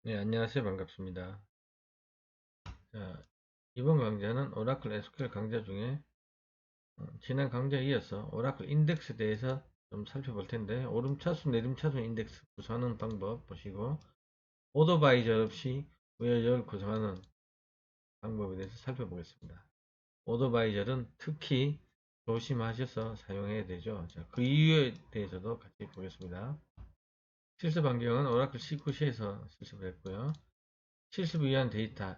네, 안녕하세요. 반갑습니다. 자, 이번 강좌는 오라클 SQL 강좌 중에 지난 강좌에 이어서 오라클 인덱스에 대해서 좀 살펴볼 텐데, 오름차순, 내림차순 인덱스 구성하는 방법 보시고, 오더바이저 없이 외열을 구성하는 방법에 대해서 살펴보겠습니다. 오더바이저는 특히 조심하셔서 사용해야 되죠. 자, 그 이유에 대해서도 같이 보겠습니다. 실습 환경은 오라클 CQC에서 실습을 했고요. 실습을 위한 데이터,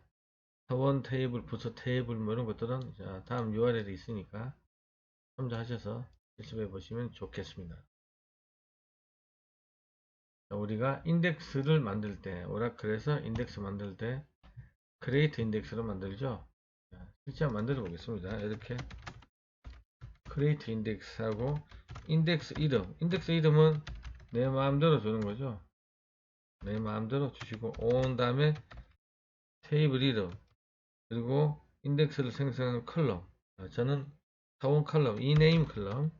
사원 테이블, 부서 테이블 뭐 이런 것들은 자, 다음 URL에 있으니까 참조하셔서 실습해 보시면 좋겠습니다. 자, 우리가 인덱스를 만들 때 오라클에서 인덱스 만들 때 크리에이트 인덱스로 만들죠. 자, 실제 한번 만들어 보겠습니다. 이렇게 크리에이트 인덱스하고 인덱스 이름은 내 마음대로 주는 거죠. 내 마음대로 주시고 온 다음에 테이블 이름 그리고 인덱스를 생성하는 컬럼. 저는 사원 컬럼, 이네임 컬럼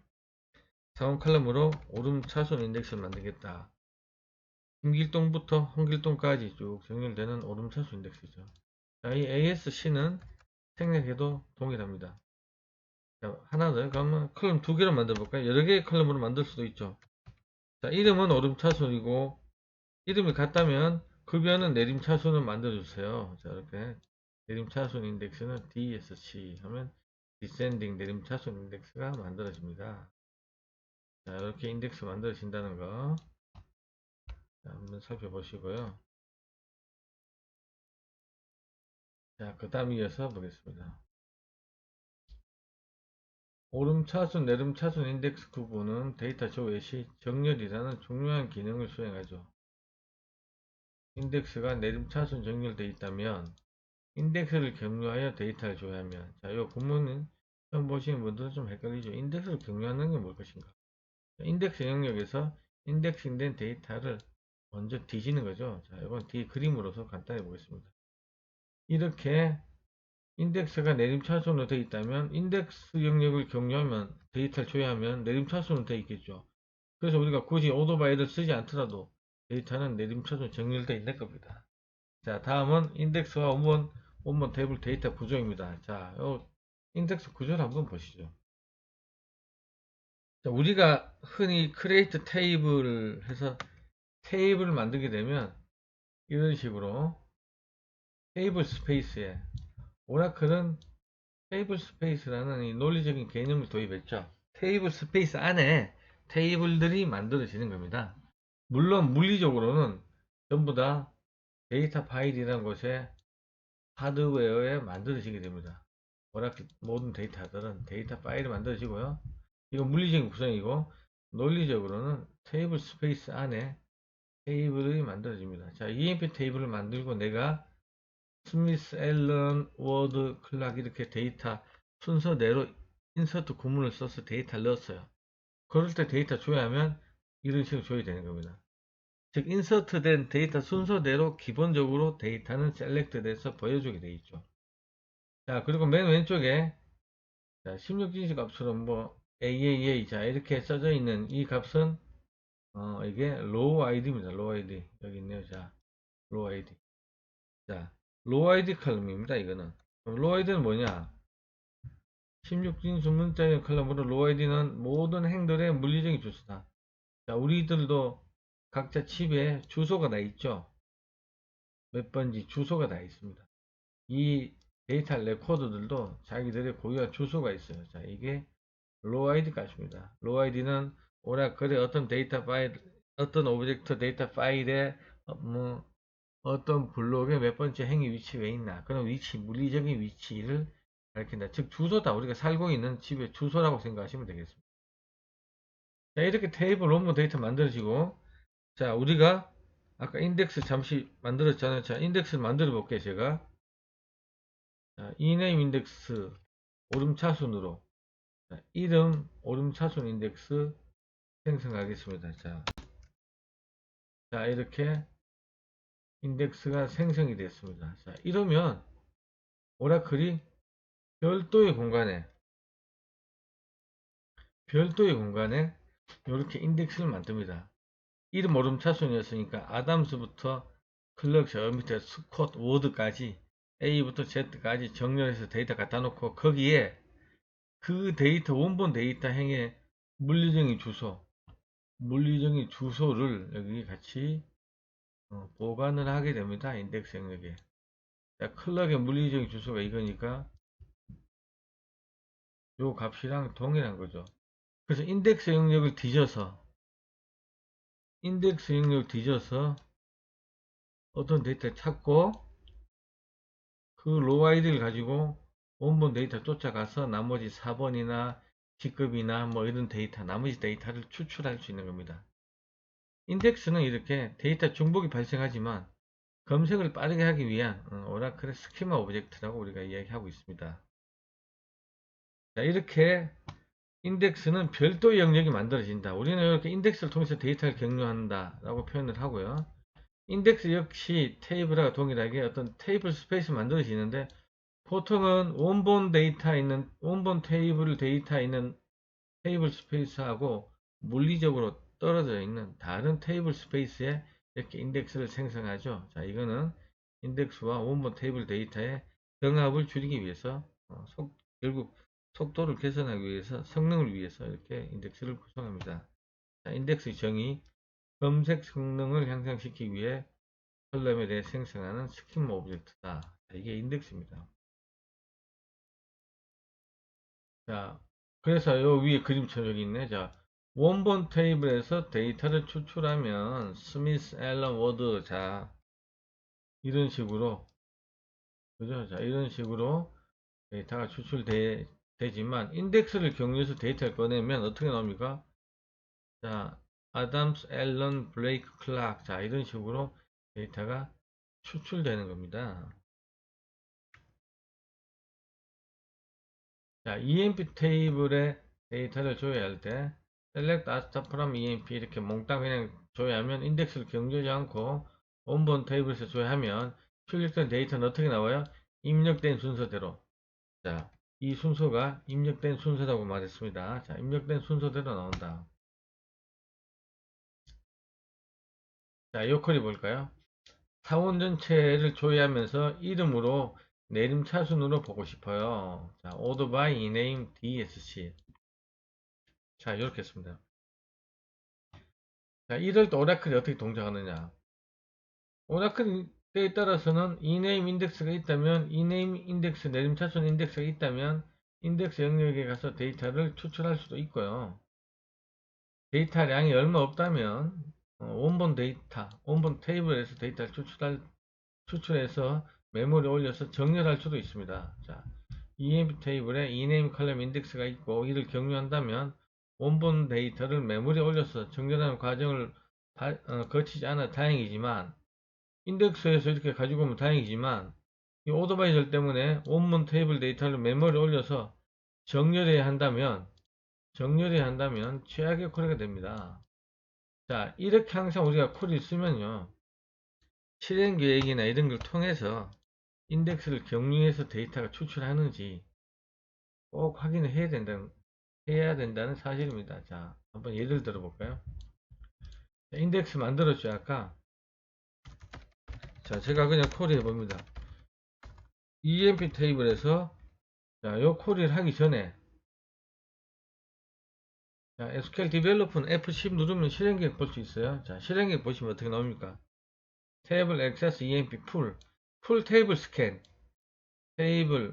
사원 컬럼으로 오름차순 인덱스를 만들겠다. 김길동부터 홍길동까지 쭉 정렬되는 오름차순 인덱스죠. 자, 이 ASC는 생략해도 동일합니다. 자, 하나 더 그러면 컬럼 두 개로 만들어 볼까요? 여러 개의 컬럼으로 만들 수도 있죠. 자, 이름은 오름차순이고 이름이 같다면 급여는 내림차순을 만들어 주세요. 자, 이렇게 내림차순 인덱스는 DSC 하면 디센딩 내림차순 인덱스가 만들어집니다. 자, 이렇게 인덱스 만들어진다는 거 한번 살펴보시고요. 자, 그 다음 이어서 보겠습니다. 오름차순, 내림차순 인덱스 구분은 데이터 조회 시 정렬이라는 중요한 기능을 수행하죠. 인덱스가 내림차순 정렬되어 있다면 인덱스를 경유하여 데이터를 조회하면 자, 이 구문은 처음 보시는 분들은 좀 헷갈리죠. 인덱스를 경유하는 게 뭘 것인가? 인덱스 영역에서 인덱싱된 데이터를 먼저 뒤지는 거죠. 자, 이건 뒤 그림으로서 간단히 보겠습니다. 이렇게 인덱스가 내림차순으로 되어 있다면 인덱스 영역을 경유하면 데이터를 조회하면 내림차순으로 되어 있겠죠. 그래서 우리가 굳이 오토바이를 쓰지 않더라도 데이터는 내림차순 정렬되어 있는 겁니다. 자, 다음은 인덱스와 원본 테이블 데이터 구조입니다. 자, 요 인덱스 구조를 한번 보시죠. 자, 우리가 흔히 create 테이블 해서 테이블을 만들게 되면 이런 식으로 테이블 스페이스에 오라클은 테이블 스페이스라는 이 논리적인 개념을 도입했죠. 테이블 스페이스 안에 테이블들이 만들어지는 겁니다. 물론 물리적으로는 전부 다 데이터 파일이라는 곳에 하드웨어에 만들어지게 됩니다. 오라클 모든 데이터들은 데이터 파일이 만들어지고요. 이건 물리적인 구성이고 논리적으로는 테이블 스페이스 안에 테이블이 만들어집니다. 자, EMP 테이블을 만들고 내가 스미스, 앨런, 워드, 클락 이렇게 데이터 순서대로 인서트 구문을 써서 데이터를 넣었어요. 그럴 때 데이터 조회하면 이런 식으로 조회되는 겁니다. 즉 인서트된 데이터 순서대로 기본적으로 데이터는 셀렉트 돼서 보여주게 되어 있죠. 자, 그리고 맨 왼쪽에 16진수 값으로 뭐 AAA 자 이렇게 써져 있는 이 값은 이게 row id입니다. row id 여기 있네요. 자, row id 자, row id 컬럼입니다. 이거는 그럼 row id는 뭐냐? 16진수 문자의 컬럼으로 row id는 모든 행들의 물리적인 주소다. 자, 우리들도 각자 칩에 주소가 다 있죠. 몇 번지 주소가 다 있습니다. 이 데이터 레코드들도 자기들의 고유한 주소가 있어요. 자, 이게 row id 값입니다. row id는 오라클의 어떤 데이터 파일, 어떤 오브젝트 데이터 파일에 뭐 어떤 블록의 몇 번째 행위 위치가 있나 그런 위치, 물리적인 위치를 가리킨다. 즉 주소다. 우리가 살고 있는 집의 주소라고 생각하시면 되겠습니다. 자, 이렇게 테이블 원본 데이터 만들어지고 자, 우리가 아까 인덱스 잠시 만들었잖아요. 자, 인덱스를 만들어 볼게요. 제가 자, 이네임 인덱스 오름차순으로 자, 이름 오름차순 인덱스 생성하겠습니다. 자, 자, 이렇게 인덱스가 생성이 됐습니다. 자, 이러면 오라클이 별도의 공간에 이렇게 인덱스를 만듭니다. 이름 오름차순이었으니까 아담스부터 클럭 저 밑에 스콧 워드까지 A부터 Z까지 정렬해서 데이터 갖다 놓고 거기에 그 데이터 원본 데이터 행의 물리적인 주소를 여기 같이 보관을 하게 됩니다. 인덱스 영역에. 자, 클럭의 물리적인 주소가 이거니까 요 값이랑 동일한 거죠. 그래서 인덱스 영역을 뒤져서 어떤 데이터를 찾고 그 로우 아이디를 가지고 원본 데이터 쫓아가서 나머지 4번이나 직급이나 뭐 이런 데이터, 나머지 데이터를 추출할 수 있는 겁니다. 인덱스는 이렇게 데이터 중복이 발생하지만 검색을 빠르게 하기 위한 오라클의 스키마 오브젝트라고 우리가 이야기하고 있습니다. 자, 이렇게 인덱스는 별도의 영역이 만들어진다. 우리는 이렇게 인덱스를 통해서 데이터를 경유한다 라고 표현을 하고요. 인덱스 역시 테이블과 동일하게 어떤 테이블 스페이스 만들어지는데 보통은 원본 테이블 데이터 있는 테이블 스페이스하고 물리적으로 떨어져 있는 다른 테이블 스페이스에 이렇게 인덱스를 생성하죠. 자, 이거는 인덱스와 원본 테이블 데이터의 병합을 줄이기 위해서 결국 속도를 개선하기 위해서 성능을 위해서 이렇게 인덱스를 구성합니다. 자, 인덱스 정의 검색 성능을 향상시키기 위해 컬럼에 대해 생성하는 스키마 오브젝트다. 자, 이게 인덱스입니다. 자, 그래서 요 위에 그림처럼 여기 있네. 자, 원본 테이블에서 데이터를 추출하면 스미스, 앨런, 워드, 자, 이런 식으로, 그죠? 자, 이런 식으로 데이터가 추출되지만 인덱스를 경유해서 데이터를 꺼내면 어떻게 나옵니까? 자, 아담스, 앨런, 블레이크, 클락, 자, 이런 식으로 데이터가 추출되는 겁니다. 자, EMP 테이블에 데이터를 조회할 때 select data from EMP 이렇게 몽땅 그냥 조회하면 인덱스를 경유하지 않고 원본 테이블에서 조회하면 출력된 데이터는 어떻게 나와요? 입력된 순서대로. 자, 이 순서가 입력된 순서라고 말했습니다. 자, 입력된 순서대로 나온다. 자, 요컬이 볼까요? 사원 전체를 조회하면서 이름으로 내림차순으로 보고 싶어요. 자, order by ename DSC. 자, 이렇게 했습니다. 자, 이럴 때 오라클이 어떻게 동작하느냐. 오라클에 따라서는 ename 인덱스가 있다면, ename 인덱스, 내림차순 인덱스가 있다면, 인덱스 영역에 가서 데이터를 추출할 수도 있고요. 데이터량이 얼마 없다면, 원본 테이블에서 데이터를 추출해서 메모리에 올려서 정렬할 수도 있습니다. 자, EMP 테이블에 ename 컬럼 인덱스가 있고, 이를 경유한다면, 원본 데이터를 메모리에 올려서 정렬하는 과정을 거치지 않아 다행이지만 인덱스에서 이렇게 가지고 오면 다행이지만 이 오토바이절 때문에 원본 테이블 데이터를 메모리에 올려서 정렬해야 한다면 최악의 쿼리가 됩니다. 자, 이렇게 항상 우리가 쿼리를 쓰면요, 실행 계획이나 이런 걸 통해서 인덱스를 경유해서 데이터가 추출하는지 꼭 확인을 해야 된다는 사실입니다. 자, 한번 예를 들어 볼까요? 인덱스 만들었죠, 아까. 자, 제가 그냥 쿼리 해봅니다. EMP 테이블에서 자, 요 쿼리를 하기 전에 자, SQL 디벨로퍼는 F10 누르면 실행계획 볼 수 있어요. 자, 실행계획 보시면 어떻게 나옵니까? 테이블 액세스 EMP 풀 테이블 스캔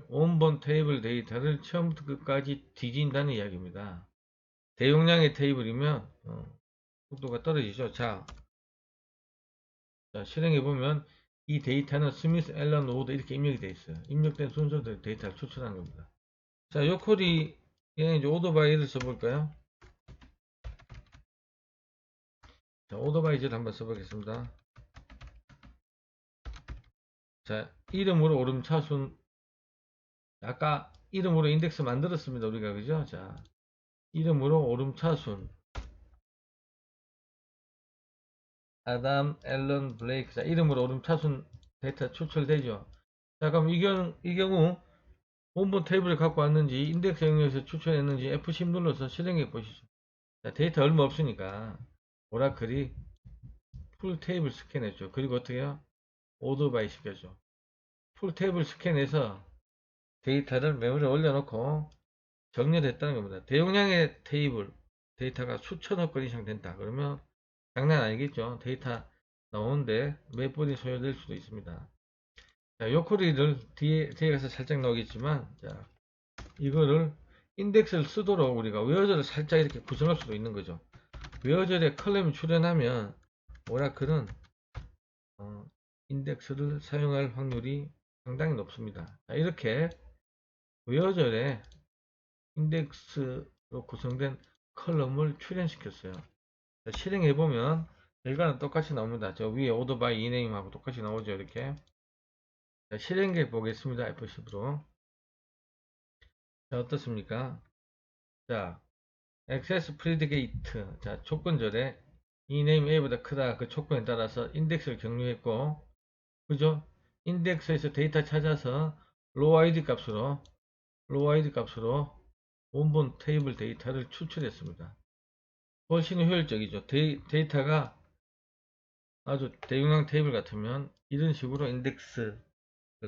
원본 테이블 데이터를 처음부터 끝까지 뒤진다는 이야기입니다. 대용량의 테이블이면 속도가 떨어지죠. 자, 실행해 보면 이 데이터는 스미스, 앨런, 오드 이렇게 입력이 되어 있어요. 입력된 순서대로 데이터를 추출하는 겁니다. 자, 요 쿼리에 이제 오더바이를 써볼까요? 자, 오더바이즈를 한번 써보겠습니다. 자, 이름으로 오름차순. 아까 이름으로 인덱스 만들었습니다. 우리가, 그죠? 자, 이름으로 오름차순. 아담, 앨런, 블레이크. 자, 이름으로 오름차순 데이터 추출되죠. 자, 그럼 이 경우 원본 테이블을 갖고 왔는지, 인덱스 영역에서 추출했는지 F10 눌러서 실행해 보시죠. 자, 데이터 얼마 없으니까 오라클이 풀 테이블 스캔했죠. 그리고 어떻게 해요? 오토바이 시켜줘. 풀 테이블 스캔해서 데이터를 메모리에 올려놓고 정렬했다는 겁니다. 대용량의 테이블 데이터가 수천억 건 이상 된다. 그러면 장난 아니겠죠. 데이터 나오는데 몇 분이 소요될 수도 있습니다. 자, 요 코리를 뒤에 가서 살짝 나오겠지만, 자, 이거를 인덱스를 쓰도록 우리가 웨어절을 살짝 이렇게 구성할 수도 있는 거죠. 웨어절에 컬럼이 출현하면 오라클은 인덱스를 사용할 확률이 상당히 높습니다. 자, 이렇게 웨어절에 인덱스로 구성된 컬럼을 출현시켰어요. 자, 실행해보면 결과는 똑같이 나옵니다. 저 위에 order by eName하고 똑같이 나오죠. 이렇게. 자, 실행해 보겠습니다. F10으로. 자, 어떻습니까? 자, access predicate. 자, 조건절에 eName A보다 크다. 그 조건에 따라서 인덱스를 격려했고, 그죠? 인덱스에서 데이터 찾아서 row ID 값으로 원본 테이블 데이터를 추출했습니다. 훨씬 효율적이죠. 데이터가 아주 대용량 테이블 같으면 이런 식으로 인덱스를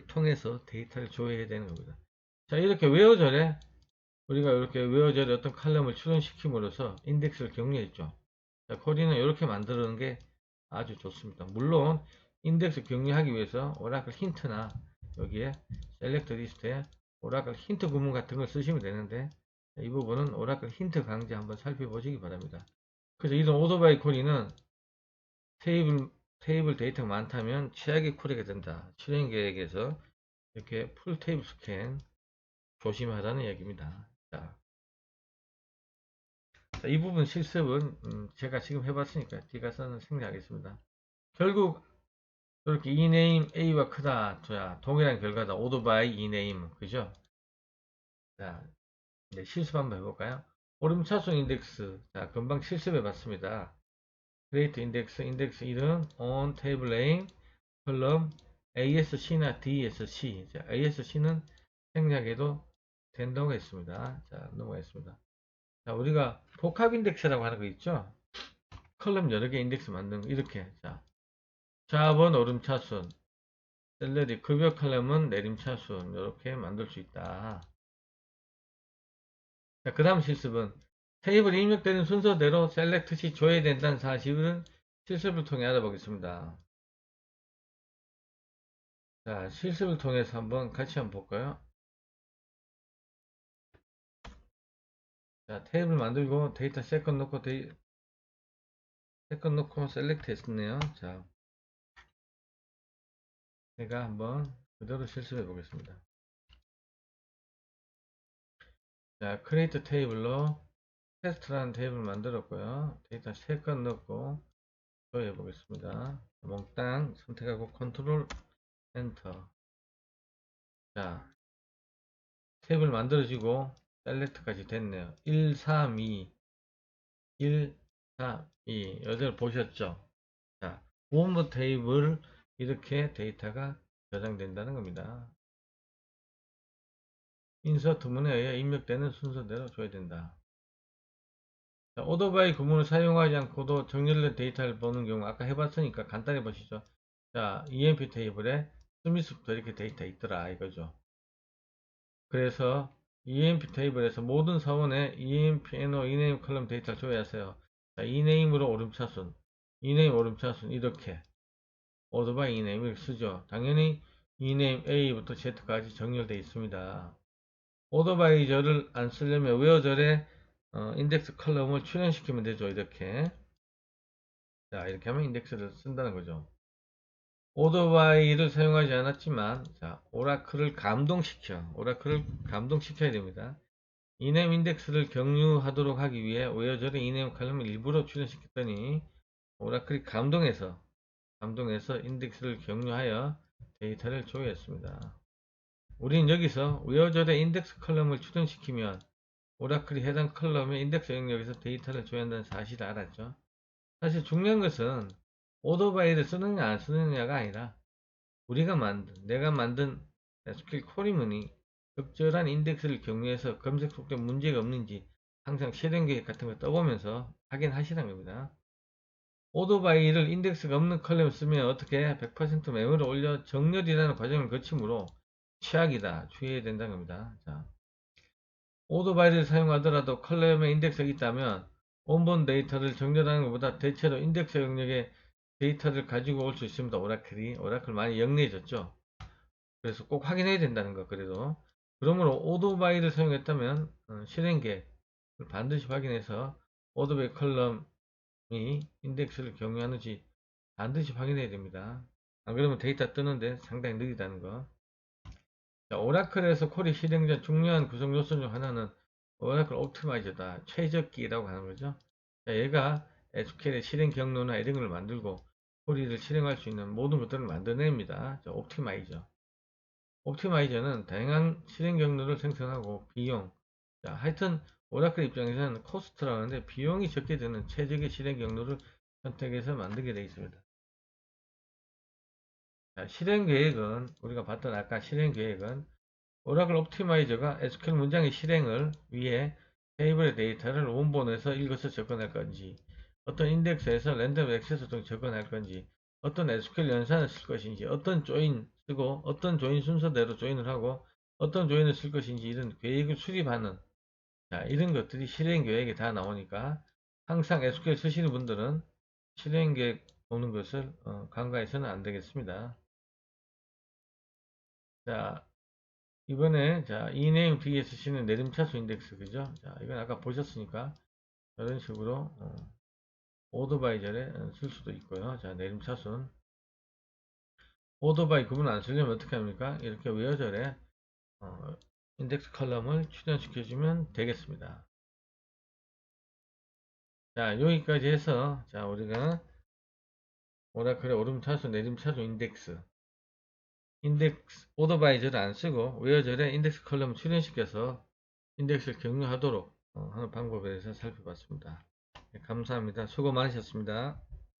통해서 데이터를 조회해야 되는 겁니다. 자, 이렇게 웨어절에 우리가 이렇게 웨어절에 어떤 칼럼을 출연시킴으로써 인덱스를 격려했죠. 자, 코디는 이렇게 만드는 게 아주 좋습니다. 물론 인덱스 격려하기 위해서 오라클 힌트나 여기에 셀렉트 리스트에 오라클 힌트 구문 같은 걸 쓰시면 되는데, 이 부분은 오라클 힌트 강좌 한번 살펴보시기 바랍니다. 그래서 이런 오토바이 코리는 테이블 데이터가 많다면 최악의 쿼리가 된다. 실행 계획에서 이렇게 풀 테이블 스캔 조심하라는 이야기입니다. 자, 이 부분 실습은 제가 지금 해봤으니까 뒤 가서는 생략하겠습니다. 결국 이렇게 eName A와 크다. 자, 동일한 결과다. 오토바이 eName. 그죠? 자, 이제 실습 한번 해볼까요? 오름차순 인덱스. 자, 금방 실습해봤습니다. create 인덱스 이름 on table name column ASC나 DSC. 자, ASC는 생략해도 된다고 했습니다. 자, 넘어가겠습니다. 자, 우리가 복합 인덱스라고 하는 거 있죠? 컬럼 여러 개 인덱스 만드는 거, 이렇게. 자, 좌번 오름차순, 셀러리 급여 컬럼은 내림차순, 이렇게 만들 수 있다. 자, 그 다음 실습은 테이블이 입력되는 순서대로 셀렉트 시 줘야 된다는 사실을 실습을 통해 알아보겠습니다. 자, 실습을 통해서 같이 한번 볼까요? 자, 테이블 만들고 데이터 세컨 넣고 셀렉트 했었네요. 자, 제가 한번 그대로 실습해 보겠습니다. 자, 크리에이트 테이블로 테스트라는 테이블 만들었고요. 데이터 세컨 넣고 조회해 보겠습니다. 몽땅 선택하고 컨트롤 엔터. 자, 테이블 만들어지고 셀렉트까지 됐네요. 1, 3, 2 1, 3, 2 여기를 보셨죠? 자, 원본 테이블 이렇게 데이터가 저장된다는 겁니다. 인서트 문에 의해 입력되는 순서대로 줘야 된다. 자, 오토바이 구문을 사용하지 않고도 정렬된 데이터를 보는 경우 아까 해봤으니까 간단히 보시죠. 자, EMP 테이블에 스미스부터 이렇게 데이터 있더라 이거죠. 그래서 EMP 테이블에서 모든 사원에 EMP, NO, eName 컬럼 데이터를 조회하세요. 자, eName으로 오름차순, eName 오름차순 이렇게 오토바이 eName을 쓰죠. 당연히 eName A부터 Z까지 정렬되어 있습니다. 오토바이절을 안 쓰려면 웨어절에 인덱스 컬럼을 출연시키면 되죠. 이렇게. 자, 이렇게 하면 인덱스를 쓴다는 거죠. 오토바이를 사용하지 않았지만, 자, 오라클을 감동시켜야 됩니다. 이네임 인덱스를 경유하도록 하기 위해 웨어절에 이네임 컬럼을 일부러 출연시켰더니, 오라클이 감동해서 인덱스를 경유하여 데이터를 조회했습니다. 우린 여기서 웨어절에 인덱스 컬럼을 출연시키면 오라클이 해당 컬럼의 인덱스 영역에서 데이터를 조회한다는 사실을 알았죠. 사실 중요한 것은 오토바이를 쓰느냐 안 쓰느냐가 아니라 내가 만든 SQL 쿼리문이 적절한 인덱스를 경유해서 검색 속도에 문제가 없는지 항상 실행 계획 같은 거 떠보면서 확인하시는 겁니다. 오토바이를 인덱스가 없는 컬럼을 쓰면 어떻게 100% 메모를 올려 정렬이라는 과정을 거치므로 최악이다. 주의해야 된다는 겁니다. 자, 오토바이를 사용하더라도 컬럼에 인덱스가 있다면 원본 데이터를 정렬하는 것보다 대체로 인덱스 영역의 데이터를 가지고 올 수 있습니다. 오라클 많이 영리해졌죠. 그래서 꼭 확인해야 된다는 거. 그래도 그러므로 오토바이를 사용했다면 실행 계획을 반드시 확인해서 오토바이 컬럼이 인덱스를 경유하는지 반드시 확인해야 됩니다. 안 그러면 데이터 뜨는데 상당히 느리다는 거. 자, 오라클에서 쿼리 실행 전 중요한 구성 요소 중 하나는 오라클 옵티마이저다. 최적기라고 하는 거죠. 자, 얘가 SQL의 실행 경로나 이런 걸 만들고 쿼리를 실행할 수 있는 모든 것들을 만들어냅니다. 자, 옵티마이저. 옵티마이저는 다양한 실행 경로를 생성하고 비용. 자, 하여튼 오라클 입장에서는 코스트라는데 비용이 적게 드는 최적의 실행 경로를 선택해서 만들게 되어 있습니다. 자, 실행 계획은 우리가 봤던 아까 실행 계획은 오라클 옵티마이저가 SQL 문장의 실행을 위해 테이블의 데이터를 원본에서 읽어서 접근할 건지, 어떤 인덱스에서 랜덤 액세스 등 접근할 건지, 어떤 SQL 연산을 쓸 것인지, 어떤 조인 쓰고, 어떤 조인 순서대로 조인을 하고, 어떤 조인을 쓸 것인지 이런 계획을 수립하는, 자, 이런 것들이 실행 계획에 다 나오니까 항상 SQL 쓰시는 분들은 실행 계획 보는 것을 간과해서는 안 되겠습니다. 자, 이번에 자 이네임 뒤에 쓰시는 내림차수 인덱스 그죠? 자 이건 아까 보셨으니까 이런 식으로 오토바이절에 쓸 수도 있고요. 자 내림차순 오토바이 구분 안 쓰려면 어떻게 합니까? 이렇게 웨어절에 어, 인덱스 컬럼을 출연시켜주면 되겠습니다. 자 여기까지 해서 자 우리가 오라클의 오름차수 내림차수 인덱스 오토바이저를 안 쓰고 웨어절에 인덱스 컬럼을 출연시켜서 인덱스를 격려하도록 하는 방법에 대해서 살펴봤습니다. 네, 감사합니다. 수고 많으셨습니다.